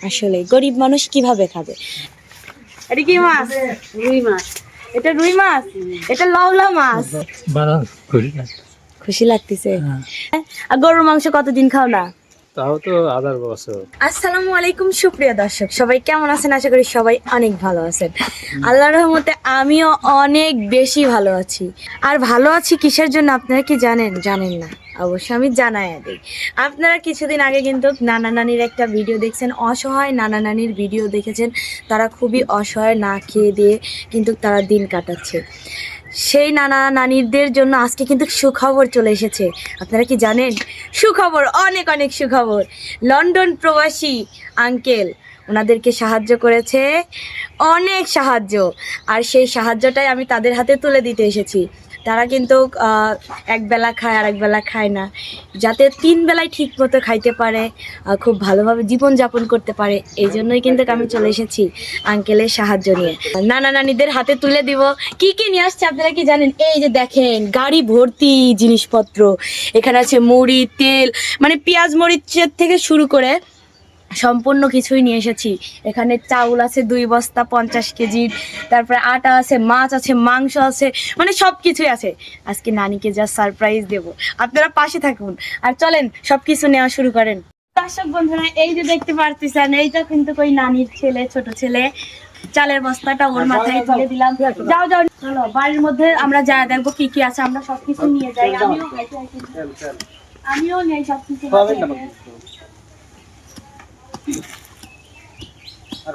আসলে গরিব মানুষ কিভাবে খাবে? এটা কি মাছ? রুই মাছ। এটা রুই মাছ, এটা লাউলা মাছ। খুশি লাগতেছে। আর গরুর মাংস কতদিন খাও না? তাও তো 1000 বছর। আসসালামু আলাইকুম সুপ্রিয় দর্শক, সবাই কেমন আছেন? আশা করি সবাই অনেক ভালো আছেন। আল্লাহর রহমতে আমিও অনেক বেশি ভালো আছি। আর ভালো আছি কিসের জন্য আপনারা কি জানেন? জানেন না? অবশ্য আমি জানাই দিই। আপনারা কিছুদিন আগে কিন্তু নানা নানির একটা ভিডিও দেখছেন, অসহায় নানা নানির ভিডিও দেখেছেন। তারা খুবই অসহায়, না খেয়ে দিয়ে কিন্তু তারা দিন কাটাচ্ছে। সেই নানা নানিদের জন্য আজকে কিন্তু সুখবর চলে এসেছে। আপনারা কি জানেন? সুখবর, অনেক অনেক সুখবর। লন্ডন প্রবাসী আঙ্কেল ওনাদেরকে সাহায্য করেছে, অনেক সাহায্য। আর সেই সাহায্যটাই আমি তাদের হাতে তুলে দিতে এসেছি। তারা কিন্তু একবেলা খায় আর একবেলা খায় না, যাতে 3 বেলায় ঠিক মতো খাইতে পারে, খুব ভালোভাবে জীবনযাপন করতে পারে। এই জন্যই কিন্তু আমি চলে এসেছি আঙ্কেলের সাহায্য নিয়ে। নানা নানিদের হাতে তুলে দিব। কি কি নিয়ে আসছে আপনারা কি জানেন? এই যে দেখেন, গাড়ি ভর্তি জিনিসপত্র। এখানে আছে মুড়ি, তেল, মানে পেঁয়াজ মরিচের থেকে শুরু করে সম্পূর্ণ কিছুই নিয়ে এসেছি। এখানে চাউল আছে 2 বস্তা 50 কেজির, তারপরে আটা আছে, মাছ আছে, মাংস আছে, মানে সব কিছুই আছে। আজকে নানিকে যা সারপ্রাইজ দেব, আপনারা পাশে থাকুন আর চলেন সব কিছু নেওয়া শুরু করেন। দর্শক বন্ধুরা, এই যে দেখতে পারতেছেন, এইটা কিন্তু ওই নানির ছেলে, ছোট ছেলে। চালের বস্তাটা ওর মাথায় তুলে দিলাম। যাও যাও, চলো বাড়ির মধ্যে আমরা যা দেখবো কি কি আছে, আমরা সবকিছু নিয়ে যাই। আমিও নেই সবকিছু।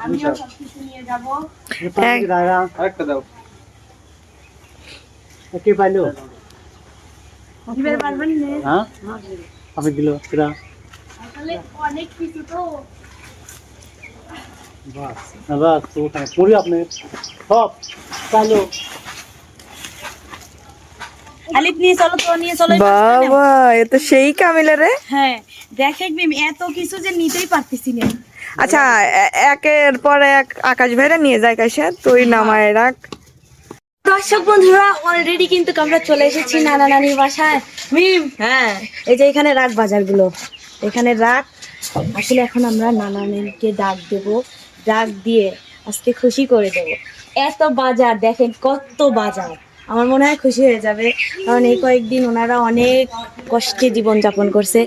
আমিও সবকিছু নিয়ে যাবো। আরেকটা দাও। কি পাইলো? দিবার পারবেন না? হ্যাঁ, আমি দিল সেটা। আসলে অনেক কিছু তো। বাস না, বাস তো ওখানে পড়ি আপনি সব পাইলো। আলিফ নিয়ে চলো, তো নিয়ে চলো। বাবা, এ তো সেই কামিলা রে। হ্যাঁ দেখে এত কিছু যে নিতেই পারতেছি না। আচ্ছা, একের পর এক আকাশ ভাইরা নিয়ে যায় কাইসা, তুই নামায় রাখ। দর্শক বন্ধুরা, অলরেডি কিন্তু আমরা চলে এসেছি নানা নানির বাসায়। মিম, হ্যাঁ, এই যে এখানে রাখ বাজারগুলো, এখানে রাখ। আসলে এখন আমরা নানা নানিকে ডাক দেব, ডাক দিয়ে আজকে খুশি করে দেব। এত বাজার দেখেন, কত বাজার। আমার মনে হয় খুশি হয়ে যাবে, কারণ এই কয়েকদিন ওনারা অনেক কষ্টে জীবনযাপন করছে।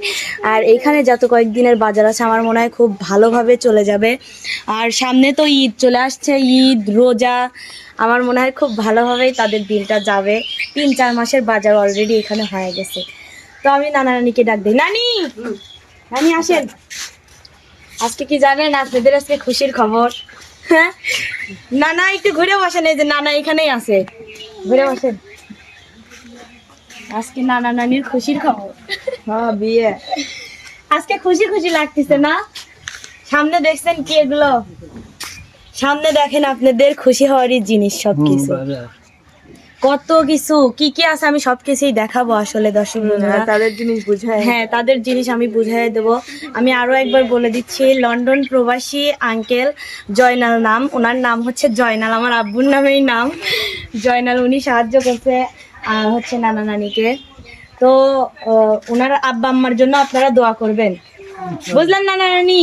আর এখানে যত কয়েকদিনের বাজার আছে আমার মনে হয় খুব ভালোভাবে চলে যাবে। আর সামনে তো ঈদ চলে আসছে, ঈদ, রোজা, আমার মনে হয় খুব ভালোভাবেই তাদের দিনটা যাবে। 3-4 মাসের বাজার অলরেডি এখানে হয়ে গেছে। তো আমি নানা নানিকে ডাক দিই। নানি, নানি আসেন। আজকে কি জানেন? আপনাদের আজকে খুশির খবর। হ্যাঁ নানা, একটু ঘুরে বসেন। এই যে নানা এখানেই আছে, ঘুরে বসেন। আজকে নানা নানির খুশির খবর। হ্যাঁ, বিয়ে। আজকে খুশি খুশি লাগতেছে না? সামনে দেখছেন কি এগুলো? সামনে দেখেন আপনাদের খুশি হওয়ারই জিনিস সবকিছু। কত কিছু কি কি আছে আমি সবকিছুই দেখাবো আসলে দর্শক বন্ধুরা। তাদের জিনিস বুঝায়। হ্যাঁ, তাদের জিনিস আমি বুঝাই দেবো। আমি আরো একবার বলে দিচ্ছি, লন্ডন প্রবাসী আঙ্কেল জয়নাল নাম, ওনার নাম হচ্ছে জয়নাল, আমার আব্বুর নামেই নাম জয়নাল। উনি সাহায্য করছে হচ্ছে নানা নানিকে। তো ওনার আব্বা আম্মার জন্য আপনারা দোয়া করবেন, বুঝলেন নানা নানি?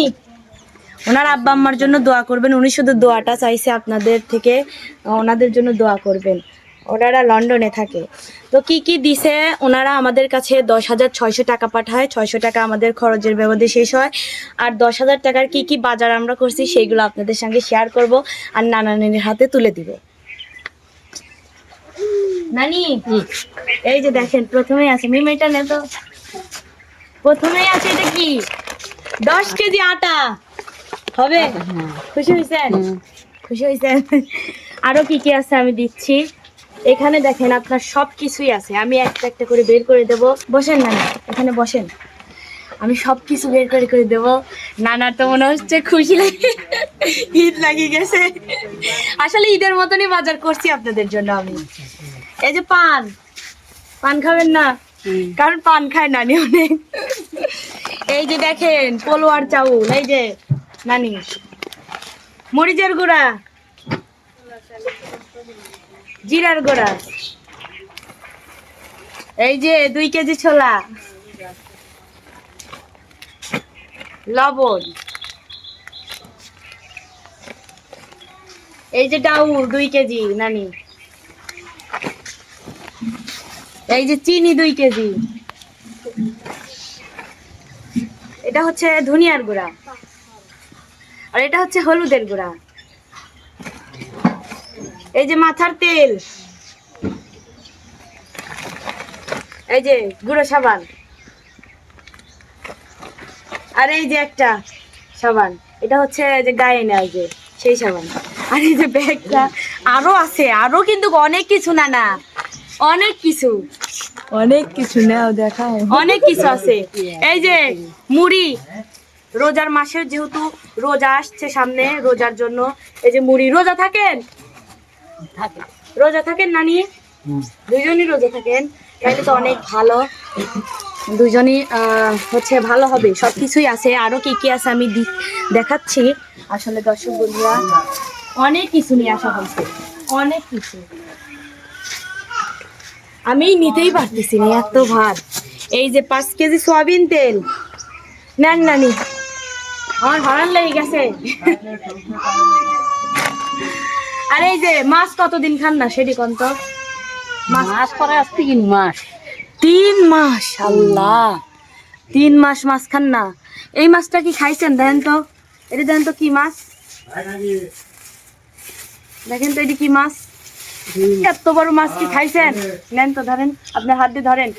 ওনার আব্বা আম্মার জন্য দোয়া করবেন। উনি শুধু দোয়াটা চাইছে আপনাদের থেকে, ওনাদের জন্য দোয়া করবেন। ওনারা লন্ডনে থাকে। তো কি কি দিছে ওনারা আমাদের কাছে? 10,600 টাকা পাঠায়। 600 টাকা আমাদের খরচের ব্যবধি শেষ হয়। আর 10,000 টাকার কি কি বাজার আমরা করছি সেইগুলো আপনাদের সঙ্গে শেয়ার করব আর নানা নানির হাতে তুলে দিব। নানি, এই যে দেখেন, প্রথমেই আছে, মিমেটা নে তো। প্রথমেই আছে এটা কি? 10 কেজি আটা হবে। খুশি হয়েছেন? খুশি হয়েছেন? আরো কি কি আছে আমি দিচ্ছি। এখানে দেখেন আপনার সব কিছুই আছে, আমি একটা একটা করে বের করে দেব। বসেন নানা, এখানে বসেন, আমি সব কিছু বের করে করে দেবো। নানা তো মনে হচ্ছে খুশি লাগে, ঈদ লাগিয়ে গেছে। আসলে ঈদের মতনই বাজার করছি আপনাদের জন্য আমি। এই যে পান, পান খাবেন না? কারণ পান খায় নানি অনেক। এই যে দেখেন পোলোয়ার চাউল, এই যে নানি, মরিচের গুঁড়া, জিরার গুঁড়া, এই যে 2 কেজি ছোলা, লবণ, এই যে ডাউল 2 কেজি নানি, এই যে চিনি 2 কেজি, এটা হচ্ছে ধনিয়ার গুঁড়া, আর এটা হচ্ছে হলুদের গুঁড়া, এই যে মাথার তেল, এই যে গুঁড়ো সাবান, আর এই যে একটা সাবান, এটা হচ্ছে যে গায়ে নেয় যে সেই সাবান, আর এই যে ব্যাগটা আরো আছে, আরো কিন্তু অনেক কিছু না অনেক কিছু, অনেক কিছু নাও দেখাও। অনেক কিছু আছে। এই যে মুড়ি, রোজার মাসের যেহেতু রোজা আসছে সামনে, রোজার জন্য এই যে মুড়ি। রোজা থাকেন? রোজা থাকেন নানি? দুজনই রোজা থাকেন, তাহলে তো অনেক ভালো, দুজনই হচ্ছে ভালো হবে। সবকিছুই আছে, আরো কি কি আছে আমি দেখাচ্ছি। আসলে দর্শক বন্ধুরা অনেক কিছু নিয়ে আসা হয়েছে, অনেক কিছু আমি নিতেই পারতেছি না, এত ভাত। এই যে 5 কেজি সয়াবিন তেল নেন নানি, আমার ভাড়ার লেগে গেছে। আর এই যে মাছ কতদিন খান না সেটি কোন তো? মাছ পরে আসতে 3 মাস। 3 মাস? আল্লাহ, 3 মাস মাছ খান না। এই মাছটা কি খাইছেন? দেখেন তো, এটা দেখেন তো কি মাছ, দেখেন তো এটি কি মাছ, এত বড় মাছ কি খাইছেন? নেন তো, ধরেন, আপনার হাত দিয়ে ধরেন,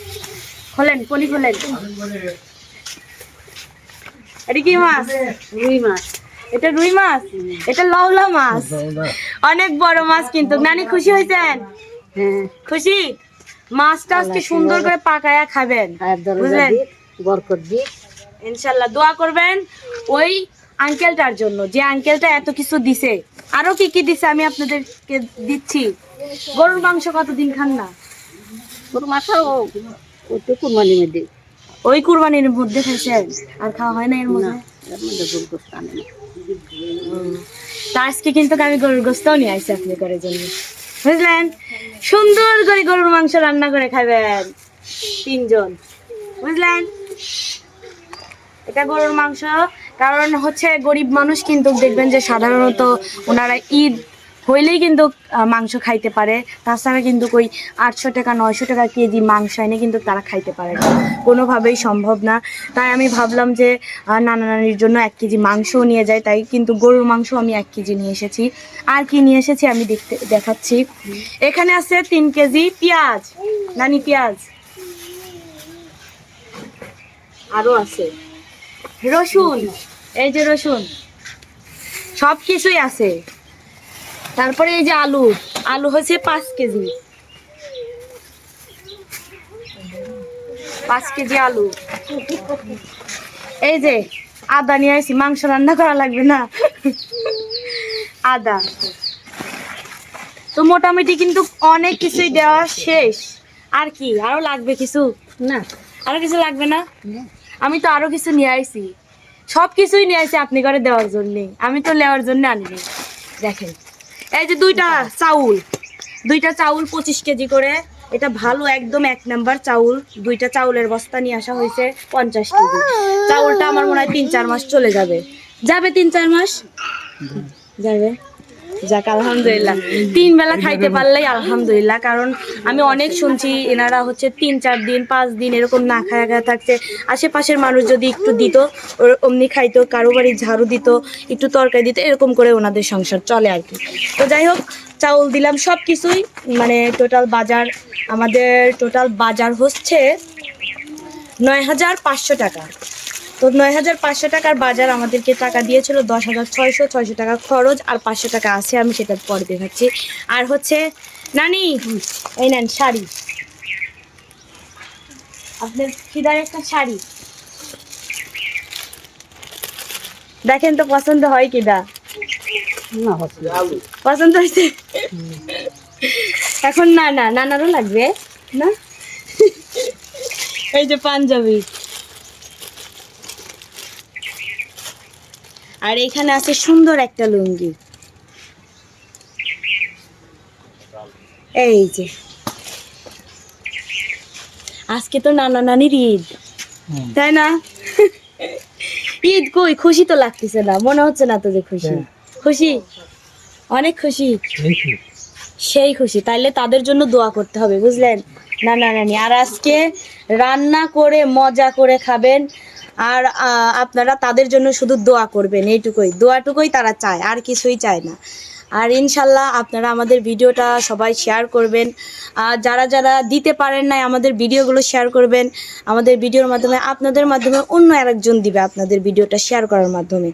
খোলেন, পলি খোলেন। এটা কি মাছ? রুই মাছ। এটা রুই মাছ? এটা লওলা মাছ, অনেক বড় মাছ কিন্তু। নানি খুশি হয়েছেন? খুশি? মাছটা আজকে সুন্দর করে পাকায়া খাবেন, বুঝলেন? ইনশাল্লাহ দোয়া করবেন ওই আঙ্কেলটার জন্য, যে আঙ্কেলটা এত কিছু দিছে। আরো কি কি দিছে আমি আপনাদেরকে দিচ্ছি। গরুর মাংস কতদিন খান না? গরুর মাংস ওই কুরবানির মধ্যে খাইছেন, আর খাওয়া হয় না এর মধ্যে? তা আজকে কিন্তু আমি গরুর গোস্তাও নিয়ে আসছি আপনি করে জন্য, বুঝলেন? সুন্দর করে গরুর মাংস রান্না করে খাবেন 3 জন, বুঝলেন? এটা গরুর মাংস, কারণ হচ্ছে গরিব মানুষ কিন্তু দেখবেন যে সাধারণত ওনারা ঈদ হইলেই কিন্তু মাংস খাইতে পারে, তাছাড়া কিন্তু ওই 800 টাকা 900 টাকা কেজি মাংস এনে কিন্তু তারা খাইতে পারে না, কোনোভাবেই সম্ভব না। তাই আমি ভাবলাম যে নানা নানির জন্য 1 কেজি মাংসও নিয়ে যাই, তাই কিন্তু গরুর মাংস আমি 1 কেজি নিয়ে এসেছি। আর কি নিয়ে এসেছি আমি দেখাচ্ছি। এখানে আছে 3 কেজি পেঁয়াজ, নানি পেঁয়াজ, আরো আছে রসুন, এই যে রসুন, সব কিছুই আছে। তারপরে এই যে আলু, আলু হচ্ছে 5 কেজি, 5 কেজি আলু। এই যে আদা নিয়ে আসি, মাংস রান্না করা লাগবে না, আদা। তো মোটামুটি কিন্তু অনেক কিছুই দেওয়া শেষ। আর কি আরো লাগবে কিছু? না, আরো কিছু লাগবে না? আমি তো আরো কিছু নিয়ে আইছি, সব কিছুই নিয়ে আইছি আপনি করে দেওয়ার জন্য, আমি তো নেওয়ার জন্য আনিনি। দেখেন এই যে 2টা চাউল, 2টা চাউল 25 কেজি করে, এটা ভালো একদম 1 নাম্বার চাউল। 2টা চাউলের বস্তা নিয়ে আসা হয়েছে 50 কেজি। চাউলটা আমার মনে হয় 3-4 মাস চলে যাবে, যাবে 3-4 মাস যাবে। যাক আলহামদুলিল্লাহ, 3 বেলা খাইতে পারলেই আলহামদুলিল্লাহ। কারণ আমি অনেক শুনছি এনারা হচ্ছে 3-4 দিন 5 দিন এরকম না খায়া খায়া থাকছে। আশেপাশের মানুষ যদি একটু দিত অমনি খাইতো, কারো বাড়ি ঝাড়ু দিত, একটু তরকারি দিত, এরকম করে ওনাদের সংসার চলে আর কি। তো যাই হোক, চাউল দিলাম সব কিছুই, মানে টোটাল বাজার, আমাদের টোটাল বাজার হচ্ছে 9,500 টাকা। তো 9,500 টাকার বাজার, আমাদেরকে টাকা দিয়েছিল 10,600 টাকা খরচ, আর 500 টাকা আছে, আমি সেটা পরে দেখাচ্ছি। আর হচ্ছে নানি এই নেন শাড়ি, আপনার খিদার একটা শাড়ি, দেখেন তো পছন্দ হয় কিনা। পছন্দ হয়েছে? এখন না না নানারও লাগবে না। এই যে পাঞ্জাবি, আর এখানে আছে সুন্দর একটা লুঙ্গি। এই যে আজকে তো নানা নানির ঈদ, তাই না? ঈদ কই খুশি তো লাগতেছে না, মনে হচ্ছে না তো যে খুশি। খুশি, অনেক খুশি, সেই খুশি। তাইলে তাদের জন্য দোয়া করতে হবে, বুঝলেন? নানা নানি আর আজকে রান্না করে মজা করে খাবেন, আর আপনারা তাদের জন্য শুধু দোয়া করবেন, এইটুকুই, দোয়াটুকুই তারা চায়, আর কিছুই চায় না। আর ইনশাল্লাহ আপনারা আমাদের ভিডিওটা সবাই শেয়ার করবেন, আর যারা যারা দিতে পারেন নাই আমাদের ভিডিওগুলো শেয়ার করবেন। আমাদের ভিডিওর মাধ্যমে আপনাদের মাধ্যমে অন্য আরেকজন দিবে আপনাদের ভিডিওটা শেয়ার করার মাধ্যমে।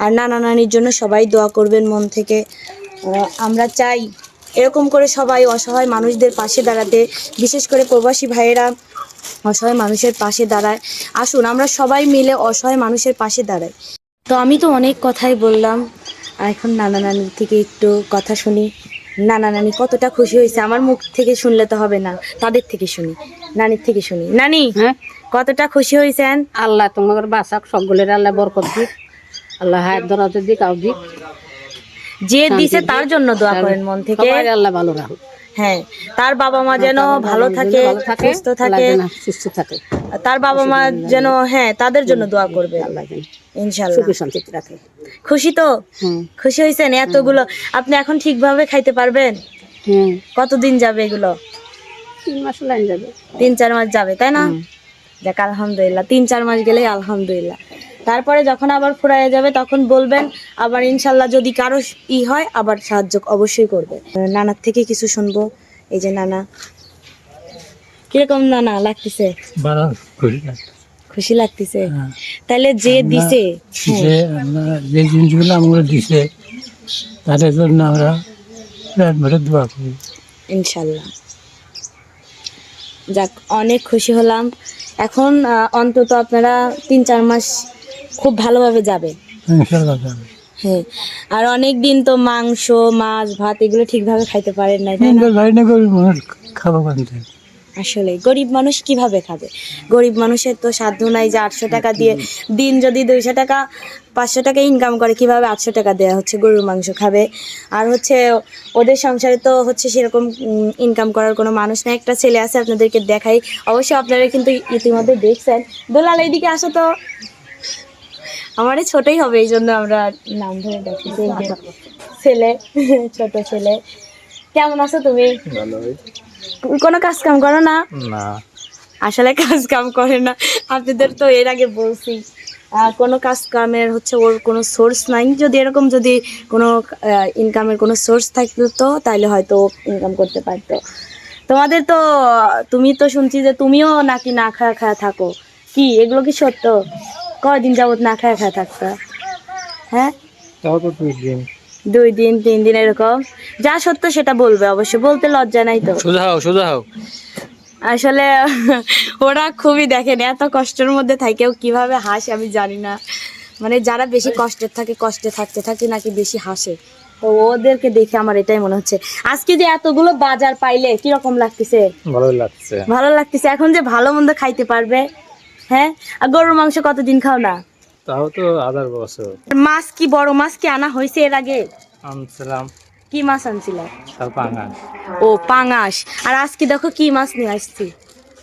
আর নানা নানির জন্য সবাই দোয়া করবেন মন থেকে। আমরা চাই এরকম করে সবাই অসহায় মানুষদের পাশে দাঁড়াতে, বিশেষ করে প্রবাসী ভাইয়েরা অসহায় মানুষের পাশে দাঁড়ায়। আসুন আমরা সবাই মিলে অসহায় মানুষের পাশে দাঁড়াই। তো আমি তো অনেক কথাই বললাম, এখন নানা নানির থেকে একটু কথা শুনি। নানা নানি কতটা খুশি হয়েছে, আমার মুখ থেকে শুনলে তো হবে না, তাদের থেকে শুনি, নানির থেকে শুনি। নানি, হ্যাঁ, কতটা খুশি হয়েছেন? আল্লাহ তোমাদের বাসাক সকলের আল্লাহ বরকত দিক, আল্লাহ হায়াত দরাজের দিক আও দিক, যে দিছে তার জন্য দোয়া করেন মন থেকে। সবাই আল্লাহ ভালো রাখো, হ্যাঁ, তার বাবা মা যেন ভালো থাকে, সুস্থ আল্লাহ থাকে, যেন সুস্থ থাকে, তার বাবা মা যেন, হ্যাঁ, তাদের জন্য দোয়া করবে আল্লাহ যেন ইনশাআল্লাহ। সুখী শান্তিতে রাখে। খুশি তো? হুম খুশি হয়েছেন এতগুলো? আপনি এখন ঠিকভাবে খাইতে পারবেন? হুম, কতদিন যাবে এগুলো? 3 মাস লাইন যাবে। 3-4 মাস যাবে, তাই না? হুম। যাক আলহামদুলিল্লাহ, 3-4 মাস গেলেই আলহামদুলিল্লাহ। তারপরে যখন আবার ফুরাইয়া যাবে তখন বলবেন আবার, ইনশাল্লাহ যদি কারো হয় আবার সাহায্য অবশ্যই করবে। নানার থেকে কিছু শুনবো। এই যে নানা, কিরকম নানা লাগতেছে? খুশি লাগতেছে? তাহলে যে দিছে, যে জিনিসগুলো আমরা দিছে তাদের জন্য আমরা প্রাণ ভরে দোয়া করি। ইনশাল্লাহ। যাক, অনেক খুশি হলাম। এখন অন্তত আপনারা 3-4 মাস খুব ভালোভাবে যাবে। ইনশাআল্লাহ যাবে। হ্যাঁ, আর অনেক দিন তো মাংস মাছ ভাত এগুলো ঠিকভাবে খাইতে পারেন নাই, তাই না? ভাই না করি মানুষ খাবো কানতে। আসলে গরিব মানুষ কিভাবে খাবে? গরিব মানুষের তো সাধ্য নাই যে 800 টাকা দিয়ে, দিন যদি 200 টাকা 500 টাকা ইনকাম করে, কিভাবে 800 টাকা দেওয়া হচ্ছে গরুর মাংস খাবে? আর হচ্ছে ওদের সংসারে তো হচ্ছে সেরকম ইনকাম করার কোনো মানুষ নাই। একটা ছেলে আছে, আপনাদেরকে দেখাই, অবশ্যই আপনারা কিন্তু ইতিমধ্যে দেখছেন। দুলাল এইদিকে আসো তো, আমারই ছোটই হবে এই জন্য আমরা নাম ধরে দেখি। ছেলে, ছোট ছেলে। কেমন আছো তুমি? কোনো কাজ কাম করো না? না, আসলে কাজ কাম করে না, আপনাদের তো এর আগে বলছি। কোনো কাজ কামের হচ্ছে ওর কোনো সোর্স নাই। যদি এরকম যদি কোনো ইনকামের কোনো সোর্স থাকতো তো তাহলে হয়তো ইনকাম করতে পারতো। তোমাদের তো, তুমি তো শুনছি যে তুমিও নাকি না খায়া খায়া থাকো, কি এগুলো কি সত্য? কয়দিন যাবত না খায়া খায়া থাকতো? হ্যাঁ, তাও তো 2 দিন। 2 দিন 3 দিন এরকম? যা সত্য সেটা বলবে, অবশ্যই বলতে লজ্জা নাই তো। সোজা হও। আসলে ওরা খুবই, দেখেন এত কষ্টের মধ্যে থাকেও কিভাবে হাসে আমি জানি না। মানে যারা বেশি কষ্টের থাকে, কষ্টে থাকতে থাকে নাকি বেশি হাসে। তো ওদেরকে দেখে আমার এটাই মনে হচ্ছে। আজকে যে এতগুলো বাজার পাইলে কিরকম লাগতেছে? ভালোই লাগছে। ভালো লাগতেছে। এখন যে ভালো মন্দ খাইতে পারবে। হ্যাঁ, আর গরুর মাংস কতদিন খাও না? তাও তো 1000 বছর। মাছ কি বড় মাছ কি আনা হয়েছে এর আগে? আনছিলাম কি মাছ আনছিল? পাঙা। ও, পাঙাশ। আর আজকে দেখো কি মাছ নিয়ে আসছি,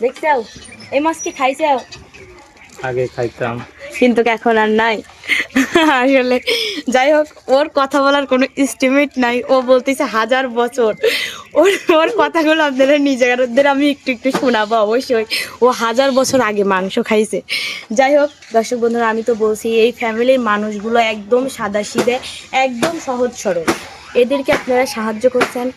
দেখছো? এই মাছ কি খাইছো? আগে খাইতাম, কিন্তু এখন আর নাই। আসলে যাই হোক, ওর কথা বলার কোনো এস্টিমেট নাই। ও বলতেছে 1000 বছর। ওর কথাগুলো আপনারা নিজেদের আমি একটু একটু শোনাবো অবশ্যই। ও 1000 বছর আগে মাংস খাইছে। যাই হোক দর্শক বন্ধুরা, আমি তো বলছি এই ফ্যামিলির মানুষগুলো একদম সাদাসিধে, একদম সহজ সরল। এদেরকে আপনারা সাহায্য করছেন।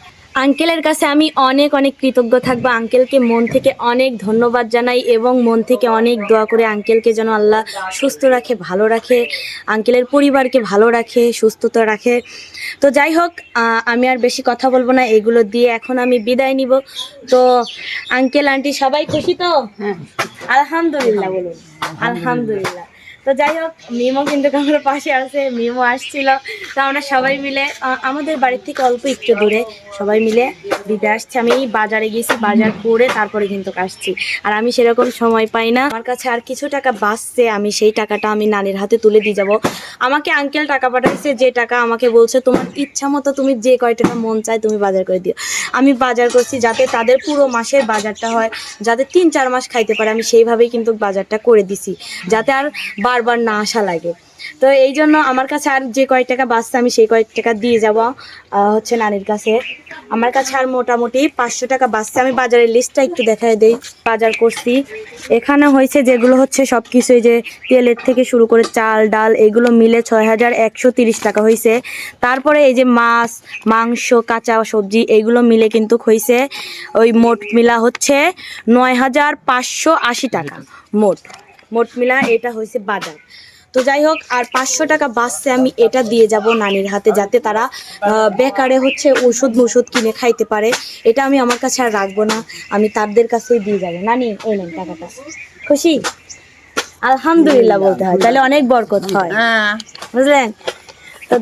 আঙ্কেলের কাছে আমি অনেক অনেক কৃতজ্ঞ থাকবো। আঙ্কেলকে মন থেকে অনেক ধন্যবাদ জানাই এবং মন থেকে অনেক দোয়া করে আঙ্কেলকে যেন আল্লাহ সুস্থ রাখে, ভালো রাখে, আঙ্কেলের পরিবারকে ভালো রাখে, সুস্থতা রাখে। তো যাই হোক, আমি আর বেশি কথা বলবো না, এগুলো দিয়ে এখন আমি বিদায় নিব। তো আঙ্কেল আন্টি সবাই খুশি তো? হ্যাঁ, আলহামদুলিল্লাহ বলুন। আলহামদুলিল্লাহ। তো যাই হোক, মিমো কিন্তু আমার পাশে আছে, মিমো আসছিল। তো আমরা সবাই মিলে আমাদের বাড়ির থেকে অল্প একটু দূরে সবাই মিলে দিতে আসছি। আমি বাজারে গেছি, বাজার করে তারপরে কিন্তু আসছি। আর আমি সেরকম সময় পাই না, আমার কাছে আর কিছু টাকা বাঁচছে, আমি সেই টাকাটা আমি নানির হাতে তুলে দিয়ে যাব। আমাকে আঙ্কেল টাকা পাঠাইছে, যে টাকা আমাকে বলছে তোমার ইচ্ছা মতো তুমি যে কয় টাকা মন চায় তুমি বাজার করে দিও। আমি বাজার করছি যাতে তাদের পুরো মাসের বাজারটা হয়, যাতে 3-4 মাস খাইতে পারে। আমি সেইভাবেই কিন্তু বাজারটা করে দিছি, যাতে আর বারবার না আসা লাগে। তো এই জন্য আমার কাছে আর যে কয়েক টাকা বাঁচছে আমি সেই কয়েক টাকা দিয়ে যাব হচ্ছে নানির কাছে। আমার কাছে আর মোটামুটি 500 টাকা বাঁচছে। আমি বাজারের লিস্টটা একটু দেখাই দেই। বাজার করছি এখানে হয়েছে যেগুলো হচ্ছে সব কিছুই, যে তেলের থেকে শুরু করে চাল ডাল এগুলো মিলে 6130 টাকা হয়েছে। তারপরে এই যে মাছ মাংস কাঁচা সবজি এগুলো মিলে কিন্তু হয়েছে ওই মোট মিলা হচ্ছে 9580 টাকা মোট মিলা এটা হয়েছে বাজার। তো যাই হোক, আর 500 টাকা বাঁচছে আমি এটা দিয়ে যাব নানির হাতে, যাতে তারা বেকারে হচ্ছে ওষুধ কিনে খাইতে পারে। এটা আমি আমার কাছে আর রাখবো না, আমি তাদের কাছেই দিয়ে যাবো। নানি এই নেন টাকাটা, খুশি? আলহামদুলিল্লাহ বলতে হয়, তাহলে অনেক বরকত হয়, বুঝলেন? তো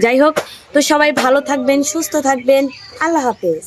যাই হোক, তো সবাই ভালো থাকবেন, সুস্থ থাকবেন। আল্লাহ হাফেজ।